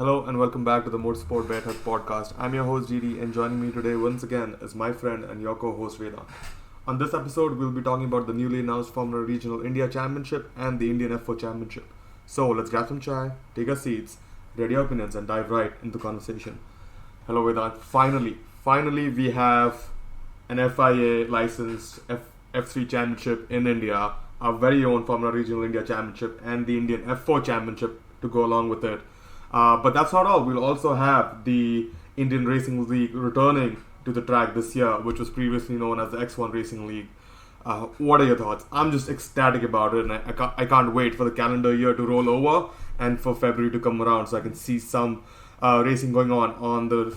Hello and welcome back to the Motorsport Bear Hut podcast. I'm your host GD, and joining me today once again is my friend and your co-host Vedant. On this episode, we'll be talking about the newly announced Formula Regional India Championship and the Indian F4 Championship. So let's grab some chai, take our seats, ready our opinions, and dive right into the conversation. Hello Vedant. Finally, we have an FIA licensed F3 Championship in India, our very own Formula Regional India Championship, and the Indian F4 Championship to go along with it. But that's not all. We'll also have the Indian Racing League returning to the track this year, which was previously known as the X1 Racing League. What are your thoughts? I'm just ecstatic about it, and I can't wait for the calendar year to roll over and for February to come around so I can see some racing going on the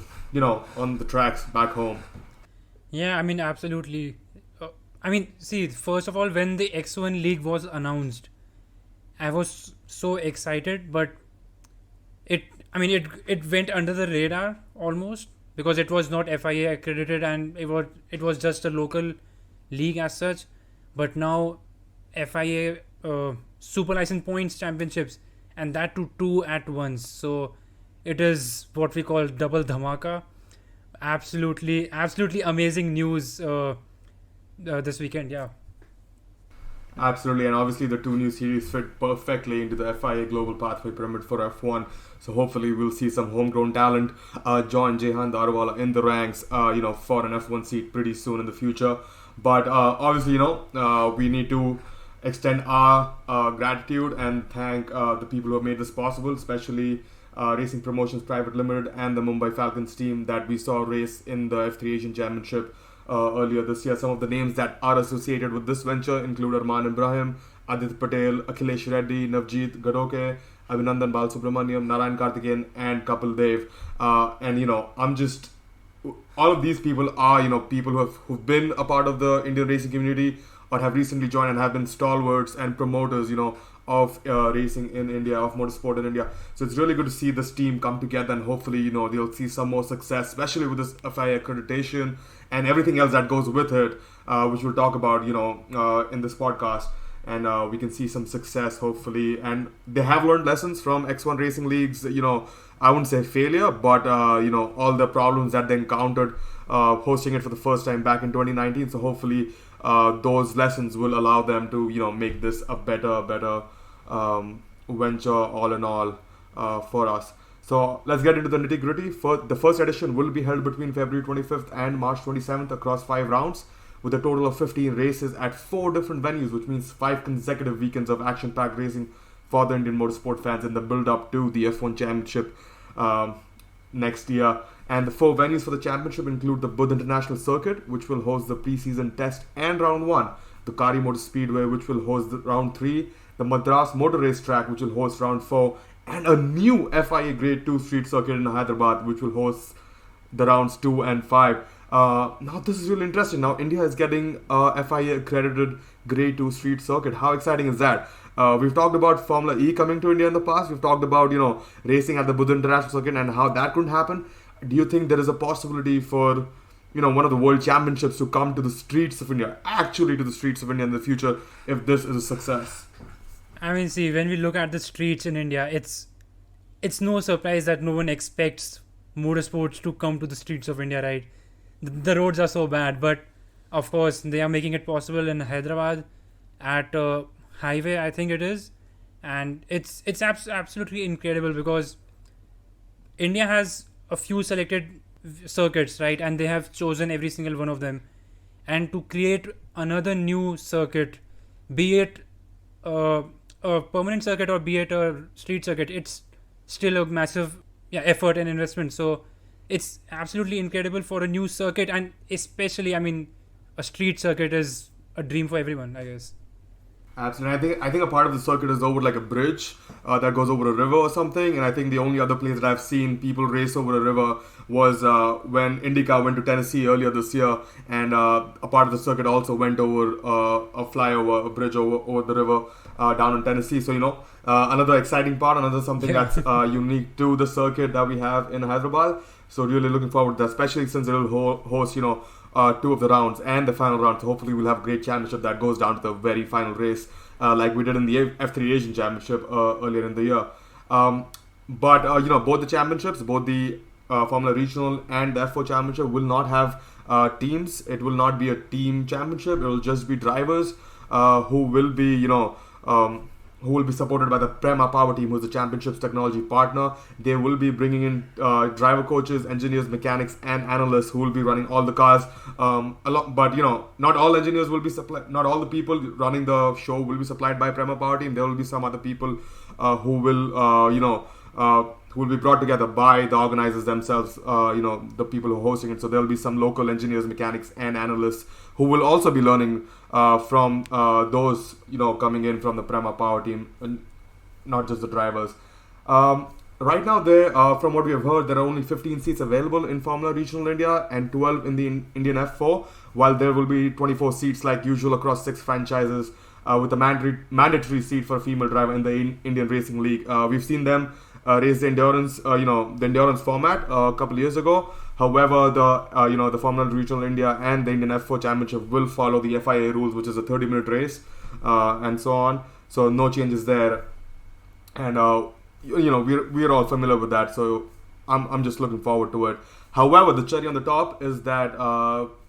on the tracks back home. Yeah, absolutely. See, first of all, when the X1 League was announced, I was so excited, but it went under the radar almost because it was not FIA accredited and it was just a local league as such. But now FIA Super License Points Championships, and that to two at once. So it is what we call double dhamaka. Absolutely amazing news this weekend. Yeah. Absolutely, and obviously the two new series fit perfectly into the FIA Global Pathway Pyramid for F1. So hopefully we'll see some homegrown talent join Jehan Darwala in the ranks, for an F1 seat pretty soon in the future. But obviously, we need to extend our gratitude and thank the people who have made this possible, especially Racing Promotions Private Limited and the Mumbai Falcons team that we saw race in the F3 Asian Championship earlier this year. Some of the names that are associated with this venture include Arman Ibrahim, Adit Patel, Akhilesh Reddy, Navjeet Gadoke, Abhinandan Balsubramaniam, Narayan Karthikeyan, and Kapil Dev. I'm just all of these people are people who've been a part of the Indian racing community or have recently joined and have been stalwarts and promoters of racing in India, of motorsport in India. So it's really good to see this team come together, and hopefully they'll see some more success, especially with this FIA accreditation and everything else that goes with it, which we'll talk about in this podcast. And we can see some success hopefully, and they have learned lessons from X1 racing leagues. I wouldn't say failure, but all the problems that they encountered hosting it for the first time back in 2019. So hopefully those lessons will allow them to make this a better venture all in all for us. So let's get into the nitty gritty. The first edition will be held between February 25th and March 27th across 5 rounds, with a total of 15 races at 4 different venues, which means 5 consecutive weekends of action-packed racing for the Indian motorsport fans in the build-up to the F1 Championship next year. And the 4 venues for the championship include the Buddh International Circuit, which will host the pre-season test and round 1, the Kari Motor Speedway, which will host the round 3, the Madras Motor Race Track, which will host round 4, and a new FIA Grade 2 street circuit in Hyderabad, which will host the rounds 2 and 5. Now this is really interesting. Now India is getting a FIA accredited Grade 2 street circuit. How exciting is that? We've talked about Formula E coming to India in the past. We've talked about racing at the Buddha International Circuit and how that couldn't happen. Do you think there is a possibility for one of the world championships to come to the streets of India, actually to the streets of India in the future, if this is a success? See, when we look at the streets in India, it's no surprise that no one expects motorsports to come to the streets of India, right? The roads are so bad, but of course they are making it possible in Hyderabad at a highway, I think it is, and it's absolutely incredible because India has a few selected circuits, right, and they have chosen every single one of them, and to create another new circuit, be it a permanent circuit or be it a street circuit, it's still a massive effort and investment. So it's absolutely incredible for a new circuit, and especially a street circuit is a dream for everyone, I guess. Absolutely. I think a part of the circuit is over like a bridge that goes over a river or something. And I think the only other place that I've seen people race over a river was when IndyCar went to Tennessee earlier this year, and a part of the circuit also went over a flyover, a bridge over the river down in Tennessee. So another exciting part, another something that's unique to the circuit that we have in Hyderabad. So really looking forward to that, especially since it will host 2 of the rounds and the final round. So hopefully we'll have a great championship that goes down to the very final race, like we did in the F3 Asian Championship earlier in the year. But both the championships, both the Formula Regional and the F4 Championship will not have teams. It will not be a team championship. It will just be drivers who will be who will be supported by the Prema Power Team, who's the championship's technology partner. They will be bringing in driver coaches, engineers, mechanics, and analysts who will be running all the cars. But not all engineers will be supplied. Not all the people running the show will be supplied by Prema Power Team. There will be some other people who will who will be brought together by the organizers themselves, the people who are hosting it. So there will be some local engineers, mechanics, and analysts who will also be learning from those, coming in from the Prema Power Team, and not just the drivers. Right now, from what we have heard, there are only 15 seats available in Formula Regional India and 12 in the Indian F4, while there will be 24 seats like usual across 6 franchises, with a mandatory seat for a female driver in the Indian Racing League. We've seen them race the endurance, the endurance format a couple of years ago. However, the Formula Regional India and the Indian F4 Championship will follow the FIA rules, which is a 30-minute race, and so on. So no changes there, and we're all familiar with that. So I'm just looking forward to it. However, the cherry on the top is that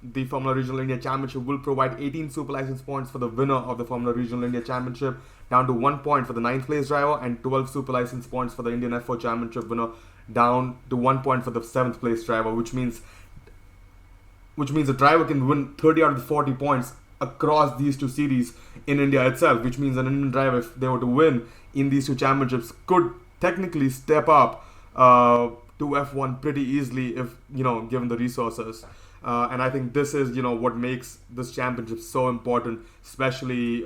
the Formula Regional India Championship will provide 18 super license points for the winner of the Formula Regional India Championship, down to 1 point for the 9th place driver, and 12 super license points for the Indian F4 Championship winner, down to 1 point for the 7th place driver, which means the driver can win 30 out of the 40 points across these two series in India itself, which means an Indian driver, if they were to win in these two championships, could technically step up to F1 pretty easily if given the resources. And I think this is what makes this championship so important, especially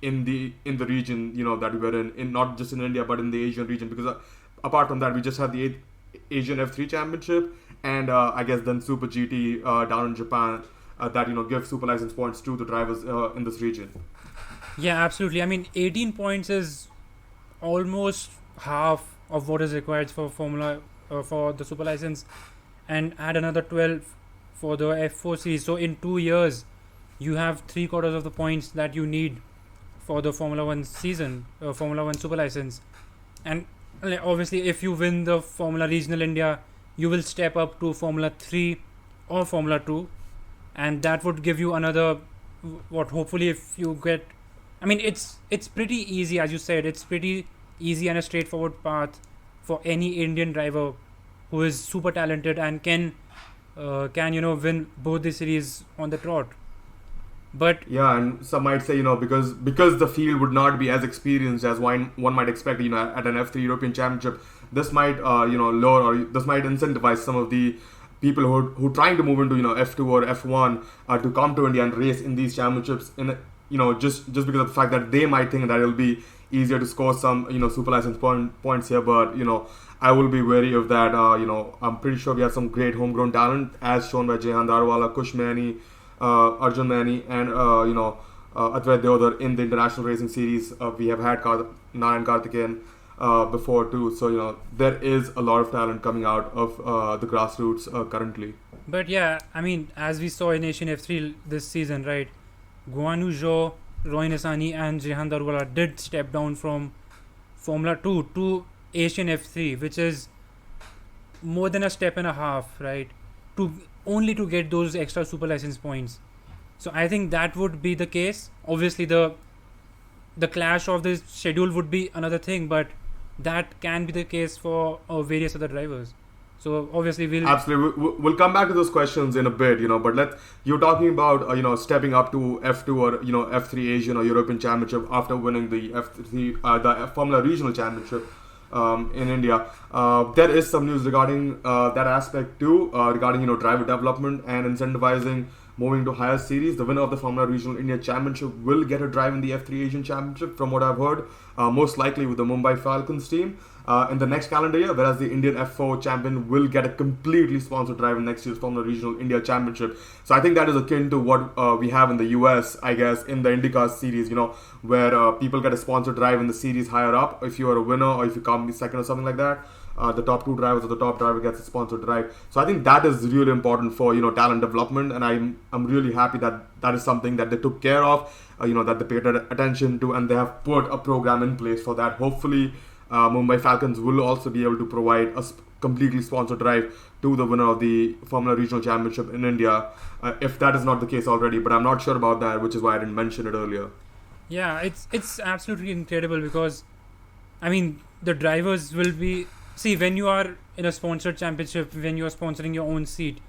in the region that we're in not just in India but in the Asian region, because apart from that we just have the Asian F3 Championship and I guess then Super GT down in Japan that give super license points to the drivers in this region. Yeah, absolutely. I mean, 18 points is almost half of what is required for Formula for the super license, and add another 12 for the F4 series. So in 2 years, you have 3/4 of the points that you need for the Formula 1 season, Formula 1 super license. And obviously, if you win the Formula Regional India, you will step up to Formula 3 or Formula 2, and that would give you another, hopefully if you get, I mean, it's pretty easy, as you said, it's pretty easy and a straightforward path for any Indian driver who is super talented and can win both the series on the trot. But yeah, and some might say because the field would not be as experienced as one might expect at an F3 European Championship, this might lower, or this might incentivize some of the people who trying to move into F2 or F1 to come to India and race in these championships just because of the fact that they might think that it'll be easier to score some super license points here. But I will be wary of that. I'm pretty sure we have some great homegrown talent as shown by Jehan Darwala, Kush Maini, Arjun Maini, and Advait Deodhar in the International Racing Series. We have had Narayan Karthikeyan before too, so there is a lot of talent coming out of the grassroots currently. But yeah, I mean, as we saw in Asian F3 this season, right, Guan Yu Zhou, Roy Nissany and Jehan Darwala did step down from Formula 2 to Asian F3, which is more than a step and a half, right, to get those extra super license points. So I think that would be the case. Obviously the clash of the schedule would be another thing, but that can be the case for various other drivers. So obviously we'll come back to those questions in a bit, but you're talking about stepping up to F2 or F3 Asian or European Championship after winning the F3 the Formula Regional Championship in India. There is some news regarding that aspect too, regarding driver development and incentivizing moving to higher series. The winner of the Formula Regional India Championship will get a drive in the F3 Asian Championship, from what I've heard, most likely with the Mumbai Falcons team in the next calendar year, whereas the Indian F4 champion will get a completely sponsored drive in next year's Formula Regional India Championship. So I think that is akin to what we have in the US, I guess, in the IndyCar series, where people get a sponsored drive in the series higher up if you are a winner or if you come second or something like that. The top two drivers or the top driver gets a sponsored drive. So I think that is really important for talent development, and I'm really happy that is something that they took care of, that they paid attention to, and they have put a program in place for that. Hopefully, Mumbai Falcons will also be able to provide a completely sponsored drive to the winner of the Formula Regional Championship in India, if that is not the case already. But I'm not sure about that, which is why I didn't mention it earlier. Yeah, it's absolutely incredible because, I mean, the drivers will be, see, when you are in a sponsored championship, when you are sponsoring your own seat,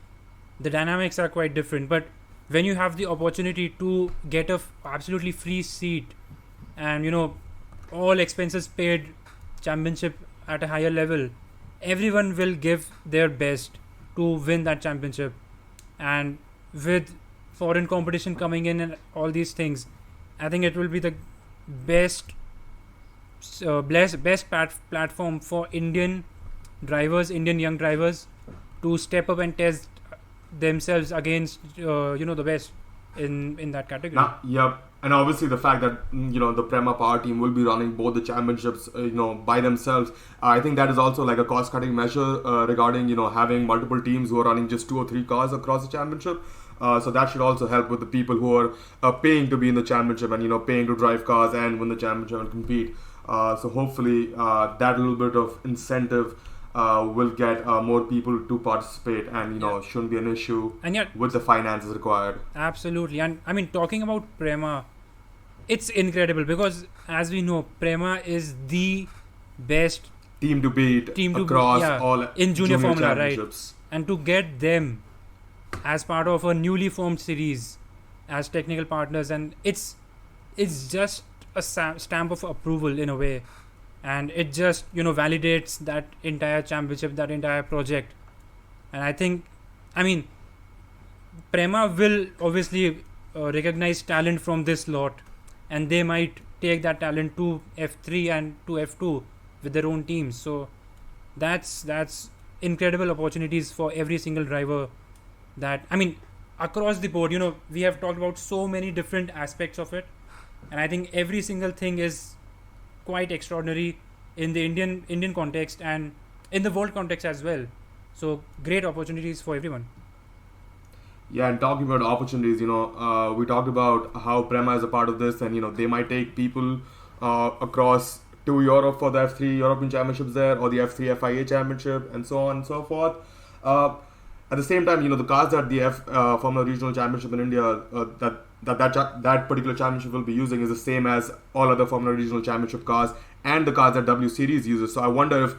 the dynamics are quite different. But when you have the opportunity to get a absolutely free seat and all expenses paid championship at a higher level, everyone will give their best to win that championship. And with foreign competition coming in and all these things, I think it will be the best platform for Indian drivers, Indian young drivers, to step up and test themselves against the best in that category. Yep. And obviously the fact that the Prema Power team will be running both the championships by themselves, I think that is also like a cost cutting measure regarding having multiple teams who are running just 2 or 3 cars across the championship. So that should also help with the people who are paying to be in the championship and paying to drive cars and win the championship and compete. So hopefully that little bit of incentive will get more people to participate, and shouldn't be an issue And yet, with the finances required. absolutely. And I mean, talking about Prema, it's incredible because, as we know, Prema is the best Team to beat Team to across beat, yeah, all in junior formula, right? championships. and to get them as part of a newly formed series as technical partners, and it's just a stamp of approval in a way, and it just validates that entire championship, that entire project. And I think, I mean, Prema will obviously recognize talent from this lot, and they might take that talent to F3 and to F2 with their own teams. So that's incredible opportunities for every single driver. That, I mean, across the board, we have talked about so many different aspects of it, and I think every single thing is quite extraordinary in the Indian context and in the world context as well. So great opportunities for everyone. Yeah, and talking about opportunities, we talked about how Prema is a part of this, and they might take people across to Europe for the F3 European Championships there, or the F3 FIA Championship, and so on and so forth. At the same time, the cars that the Formula Regional Championship in India, that particular championship will be using, is the same as all other Formula Regional Championship cars and the cars that W Series uses. So I wonder if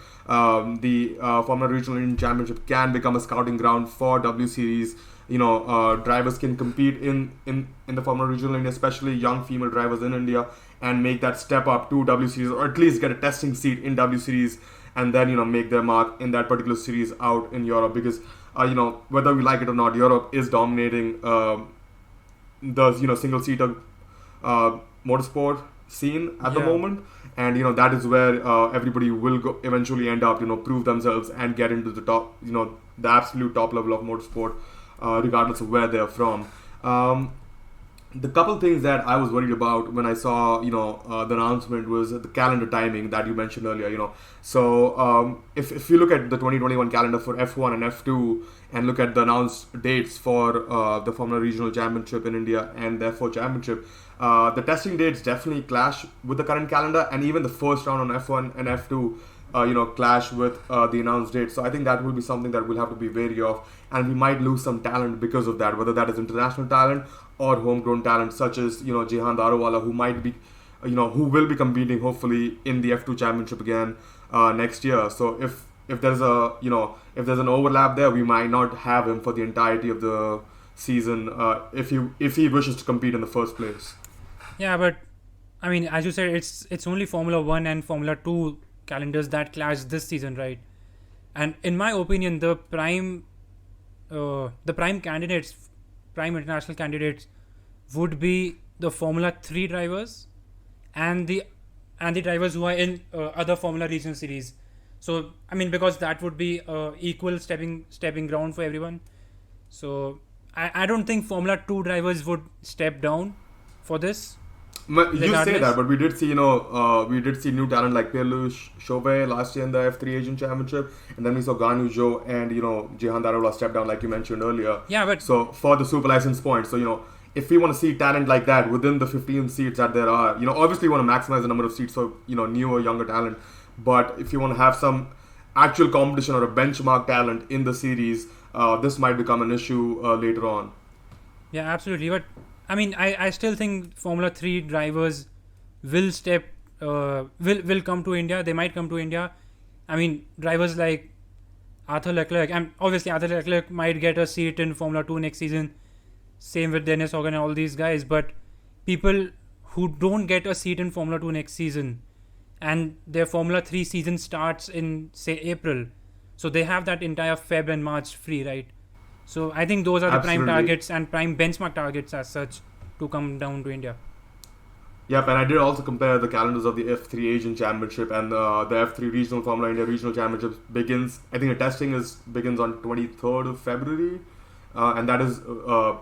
the Formula Regional Indian Championship can become a scouting ground for W Series. Drivers can compete in the Formula Regional India, especially young female drivers in India, and make that step up to W Series, or at least get a testing seat in W Series, and then make their mark in that particular series out in Europe. Because whether we like it or not, Europe is dominating the single seater motorsport scene at the moment, and that is where everybody will eventually end up, prove themselves and get into the top, the absolute top level of motorsport, regardless of where they're from. The couple things that I was worried about when I saw the announcement was the calendar timing that you mentioned earlier. So if you look at the 2021 calendar for F1 and F2 and look at the announced dates for the Formula Regional Championship in India and the F4 Championship, the testing dates definitely clash with the current calendar, and even the first round on F1 and F2 clash with the announced date. So I think that will be something that we'll have to be wary of, and we might lose some talent because of that, whether that is international talent or homegrown talent, such as Jehan Daruwala, who might be who will be competing hopefully in the F2 Championship again next year. So if there's a if there's an overlap there, we might not have him for the entirety of the season if he wishes to compete in the first place. Yeah, but I mean, as you said, it's only Formula 1 and Formula 2 calendars that clash this season, right? And in my opinion, the prime candidates, prime international candidates, would be the Formula 3 drivers and the drivers who are in other Formula regional series. So I mean, because that would be equal stepping ground for everyone. So I don't think Formula 2 drivers would step down for this. You say that, but we did see new talent like Pierre-Louis Chauvet last year in the F3 Asian Championship, and then we saw Guan Yu Zhou and Jehan Daruwala step down, like you mentioned earlier. Yeah, but so for the super license points, so if we want to see talent like that within the 15 seats that there are, obviously we want to maximize the number of seats for new or younger talent, But if you want to have some actual competition or a benchmark talent in the series, this might become an issue later on. Yeah, absolutely. But I mean, I still think Formula 3 drivers will will come to India. They might come to India. I mean, drivers like Arthur Leclerc, and obviously Arthur Leclerc might get a seat in Formula 2 next season. Same with Dennis Hogan and all these guys. But people who don't get a seat in Formula 2 next season, and their Formula 3 season starts in, say, April. So they have that entire Feb and March free, right? So I think those are the prime Absolutely. targets and prime benchmark targets as such to come down to India. Yep, and I did also compare the calendars of the F3 Asian Championship and the F3 Regional Formula India Regional Championships begins. I think the testing begins on 23rd of February, and that is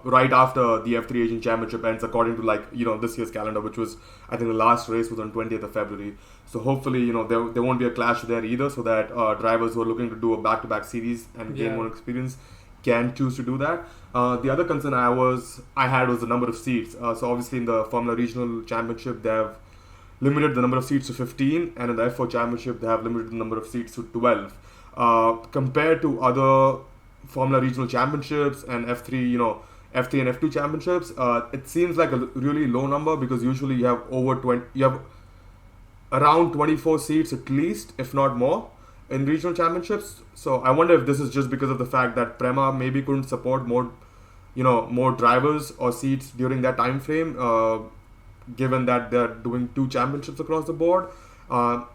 right after the F3 Asian Championship ends, according to this year's calendar, which was, I think, the last race was on 20th of February. So hopefully there won't be a clash there either, so that drivers who are looking to do a back-to-back series and gain Yeah. more experience can choose to do that. The other concern I had was the number of seats. So obviously in the Formula Regional Championship they have limited the number of seats to 15, and in the F4 Championship they have limited the number of seats to 12. Compared to other Formula Regional Championships and F3, F3 and F2 Championships, it seems like a really low number, because usually you have around 24 seats at least, if not more, in regional championships. So I wonder if this is just because of the fact that Prema maybe couldn't support more drivers or seats during that time frame, given that they're doing 2 championships across the board.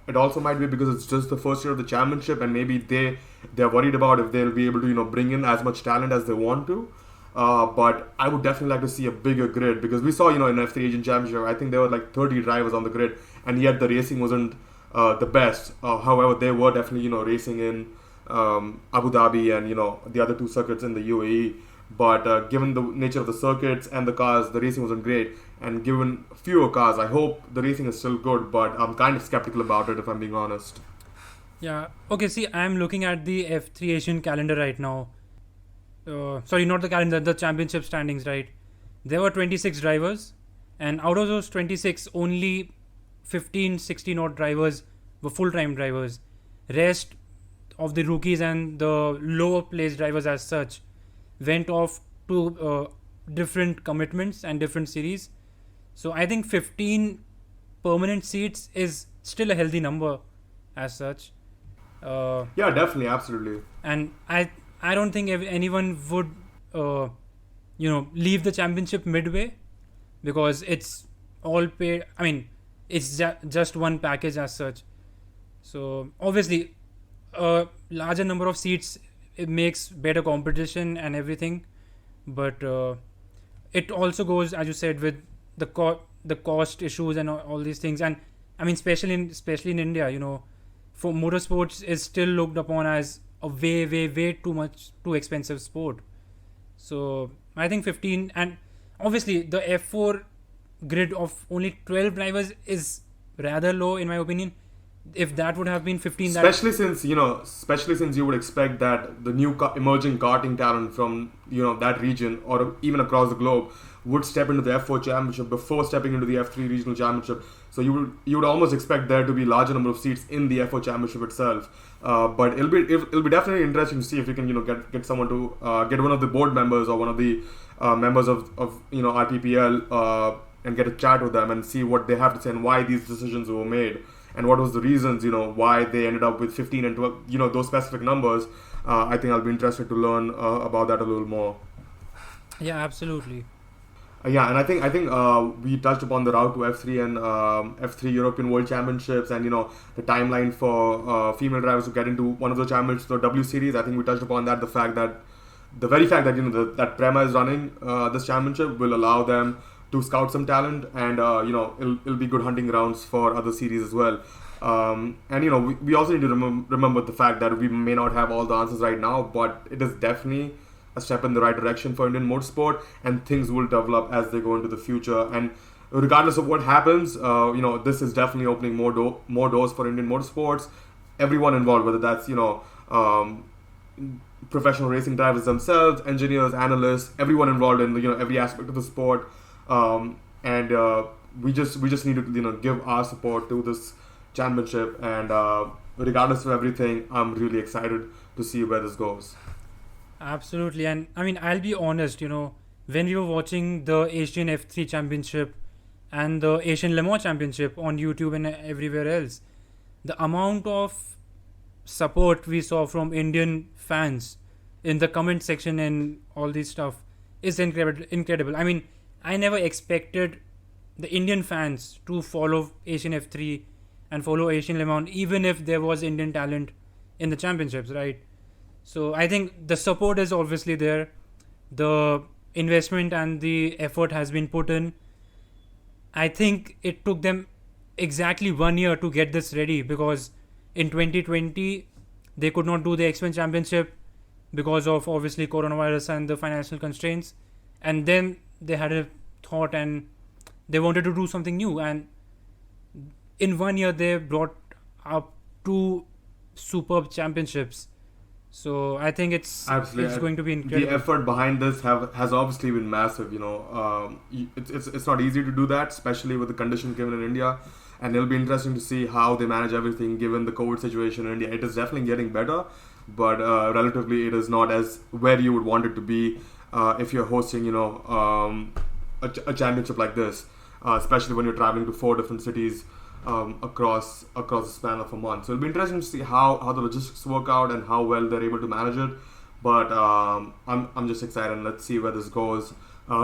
It also might be because it's just the first year of the championship, and maybe they're worried about if they'll be able to bring in as much talent as they want to. But I would definitely like to see a bigger grid, because we saw in F3 Asian Championship, I think there were like 30 drivers on the grid, and yet the racing wasn't the best. However, they were definitely racing in Abu Dhabi and the other 2 circuits in the UAE. But given the nature of the circuits and the cars, the racing wasn't great. And given fewer cars, I hope the racing is still good, but I'm kind of skeptical about it, if I'm being honest. Yeah. Okay. See, I'm looking at the F3 Asian calendar right now. Sorry, not the calendar, the championship standings, right? There were 26 drivers, and out of those 26, only 15, 16 odd drivers were full-time drivers. Rest of the rookies and the lower placed drivers as such went off to different commitments and different series. So I think 15 permanent seats is still a healthy number as such. Yeah, definitely, absolutely. And I don't think anyone would leave the championship midway, because it's all paid. I mean, it's just one package as such. So obviously a larger number of seats, it makes better competition and everything, but it also goes, as you said, with the cost issues and all these things. And I mean, especially in India, for motorsports is still looked upon as a way too expensive sport. So I think 15, and obviously the F4 grid of only 12 drivers is rather low in my opinion. If that would have been 15, Especially since you would expect that the new emerging karting talent from that region, or even across the globe, would step into the F4 Championship before stepping into the F3 Regional Championship. So you would almost expect there to be larger number of seats in the F4 Championship itself. But it'll be definitely interesting to see if we can get someone to get one of the board members or one of the members of RPPL and get a chat with them and see what they have to say and why these decisions were made. And what was the reasons, why they ended up with 15 and 12, those specific numbers. I think I'll be interested to learn about that a little more. Yeah, absolutely. Yeah, and I think we touched upon the route to F3 and F3 European World Championships, and the timeline for female drivers to get into one of the championships or W Series. I think we touched upon that. The very fact that that Prema is running this championship will allow them to scout some talent, and it'll be good hunting grounds for other series as well. And we also need to remember the fact that we may not have all the answers right now, but it is definitely a step in the right direction for Indian motorsport, and things will develop as they go into the future. And regardless of what happens, this is definitely opening more doors for Indian motorsports. Everyone involved, whether that's professional racing drivers themselves, engineers, analysts, everyone involved in every aspect of the sport. And we just need to give our support to this championship, and regardless of everything, I'm really excited to see where this goes. Absolutely. And I mean, I'll be honest, when we were watching the Asian F3 Championship and the Asian Le Mans Championship on YouTube and everywhere else, the amount of support we saw from Indian fans in the comment section and all this stuff is incredible. I mean, I never expected the Indian fans to follow Asian F3 and follow Asian Le Mans, even if there was Indian talent in the championships, right? So I think the support is obviously there. The investment and the effort has been put in. I think it took them exactly 1 year to get this ready, because in 2020 they could not do the X1 Championship because of obviously coronavirus and the financial constraints. And then they had a thought and they wanted to do something new. And in 1 year they brought up 2 superb championships. So I think it's Absolutely. going to be incredible. The effort behind this has obviously been massive. It's not easy to do that, especially with the conditions given in India. And it'll be interesting to see how they manage everything given the COVID situation in India. It is definitely getting better, but relatively it is not as where you would want it to be if you're hosting, a championship like this, especially when you're traveling to 4 different cities across the span of a month. So it'll be interesting to see how the logistics work out and how well they're able to manage it. But I'm just excited, and let's see where this goes.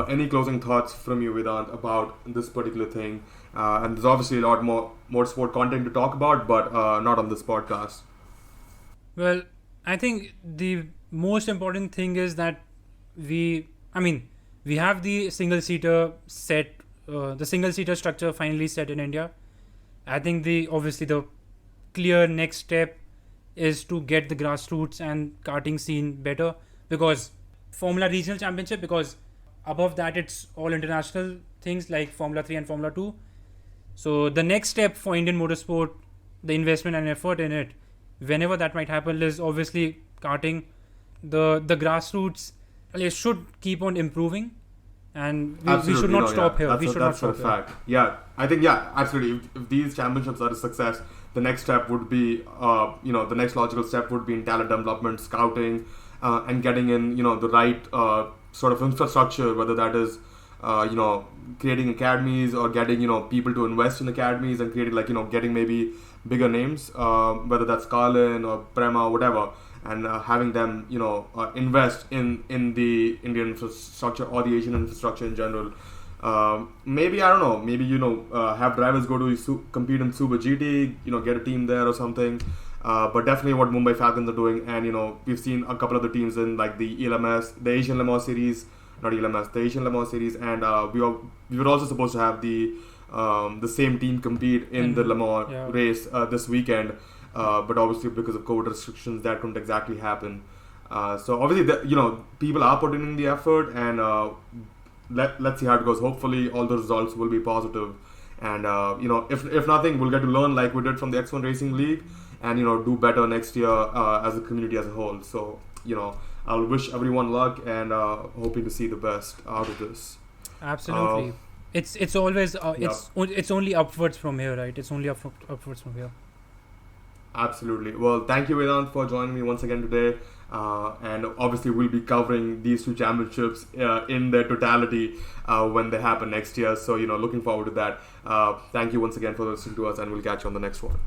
Any closing thoughts from you, Vedant, about this particular thing? And there's obviously a lot more sport content to talk about, but not on this podcast. Well, I think the most important thing is that we have the single seater set, the single seater structure finally set in India. I think the clear next step is to get the grassroots and karting scene better, because Formula Regional Championship, because above that it's all international things like Formula 3 and Formula 2. So the next step for Indian motorsport, the investment and effort in it, whenever that might happen, is obviously karting. The grassroots should keep on improving, and we should not stop here. That's a fact. Yeah, I think absolutely. If these championships are a success, the next step would be, the next logical step would be in talent development, scouting, and getting in, the right sort of infrastructure, whether that is, creating academies or getting, people to invest in academies and creating getting maybe bigger names, whether that's Carlin or Prema or whatever, and having them, invest in the Indian infrastructure or the Asian infrastructure in general. Maybe, I don't know, maybe, have drivers go to compete in Super GT, get a team there or something. But definitely what Mumbai Falcons are doing, and we've seen a couple of the teams in like the ELMS, the Asian Le Mans series, not ELMS, the Asian Le Mans series, and we were also supposed to have the same team compete in the Le Mans race this weekend, but obviously because of COVID restrictions that couldn't exactly happen. So obviously people are putting in the effort, and let's see how it goes. Hopefully all the results will be positive, and if nothing, we'll get to learn like we did from the X1 Racing League, and do better next year as a community as a whole. So I'll wish everyone luck, and hoping to see the best out of this. Absolutely. It's always it's only upwards from here, right? It's only upwards from here. Absolutely. Well, thank you, Vedant, for joining me once again today. And obviously we'll be covering these 2 championships in their totality when they happen next year. So looking forward to that. Thank you once again for listening to us, and we'll catch you on the next one.